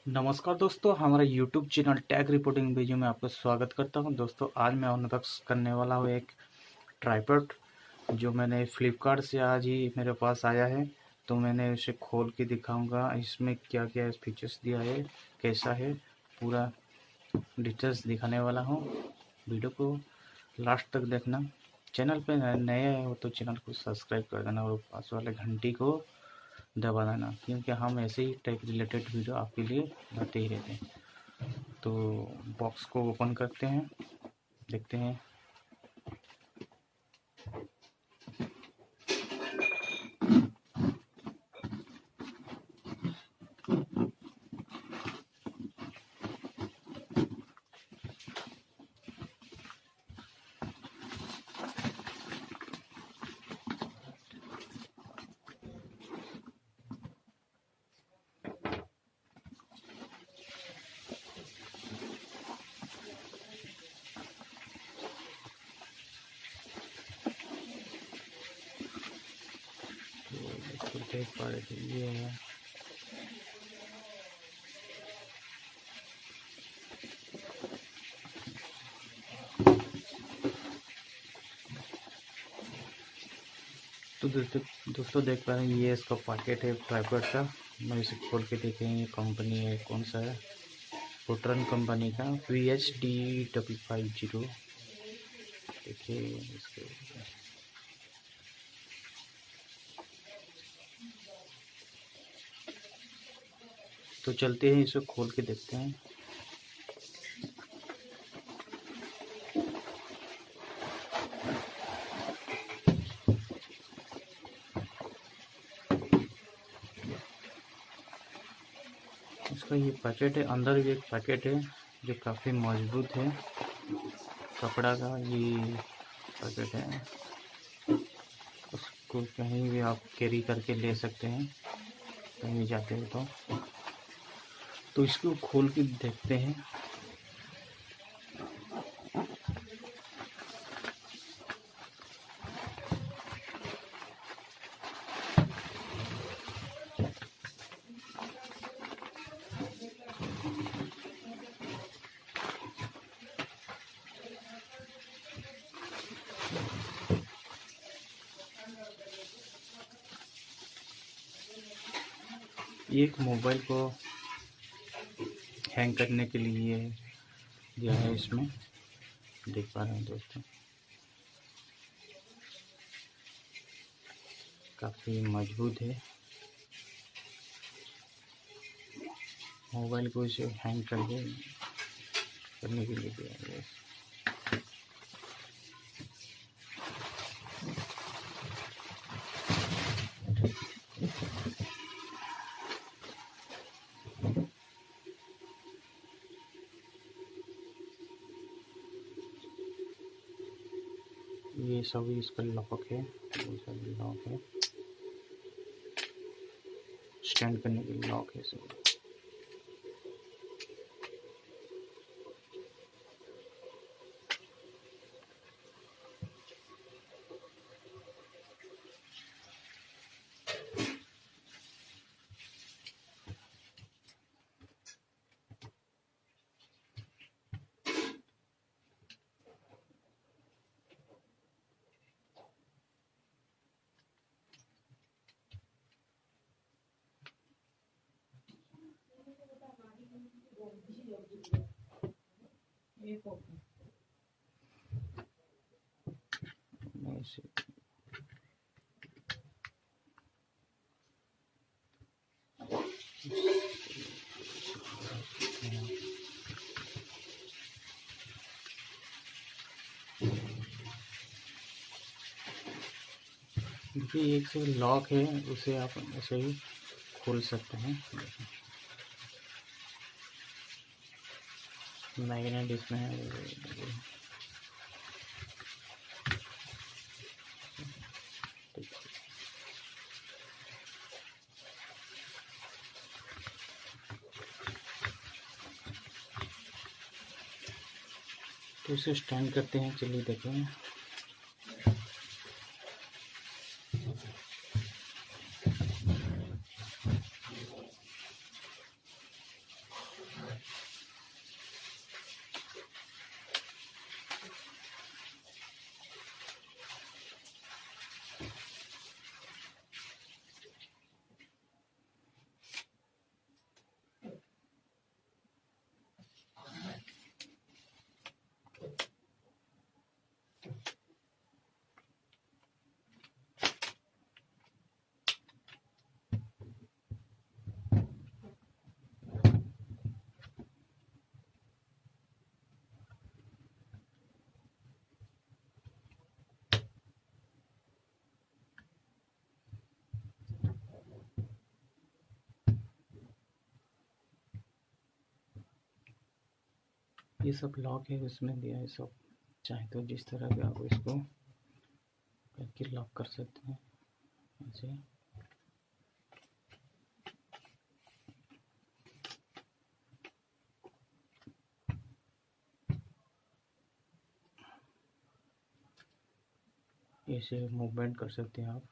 नमस्कार दोस्तों, हमारा YouTube channel tag reporting Biju में आपका स्वागत करता हूं। दोस्तों आज मैं अनबॉक्स करने वाला हूं एक ट्राइपॉड जो मैंने फ्लिपकार्ट से आज ही मेरे पास आया है। तो मैंने उसे खोल के दिखाऊंगा इसमें क्या क्या फीचर्स दिया है, कैसा है, पूरा डिटेल्स दिखाने वाला हूं। वीडियो को लास्ट तक देखना। चैनल पे नए हो तो चैनल को सब्सक्राइब कर देना और पास वाले घंटी को दबा देना, क्योंकि हम ऐसे ही टेक रिलेटेड वीडियो आपके लिए लाते ही रहते हैं। तो बॉक्स को ओपन करते हैं, देखते हैं। तो देख पा रहे थे ये है। तो दोस्तों देख पा रहे हैं, ये इसका पैकेट है ट्राइपॉड का। मैं इसे खोल के देखेंगे ये कंपनी है कौन सा है। फोट्रॉन कंपनी का VHD550। देखिए इसके तो चलते हैं, इसे खोल के देखते हैं। इसका ये पैकेट है, अंदर भी एक पैकेट है जो काफ़ी मजबूत है, कपड़ा का ये पैकेट है। उसको कहीं भी आप कैरी करके ले सकते हैं कहीं जाते हैं तो इसको खोल के देखते हैं। एक मोबाइल को हैंग करने के लिए दिया है, इसमें देख पा रहे हैं दोस्तों। काफ़ी मजबूत है, मोबाइल को इसे हैंग करने के लिए दिया है। ये सभी इसका लॉक है, ये सब लॉक है, स्टैंड करने के लिए लॉक है सब। ऐसे देखिए, एक से लॉक है, उसे आप ऐसे ही खोल सकते हैं। मैग्नेट इसमें है। तो इसे स्टैंड करते हैं, चलिए देखें। ये सब लॉक है, उसमें दिया है सब। चाहे तो जिस तरह भी आप इसको करके लॉक कर सकते हैं ऐसे। ऐसे मूवमेंट कर सकते हैं आप।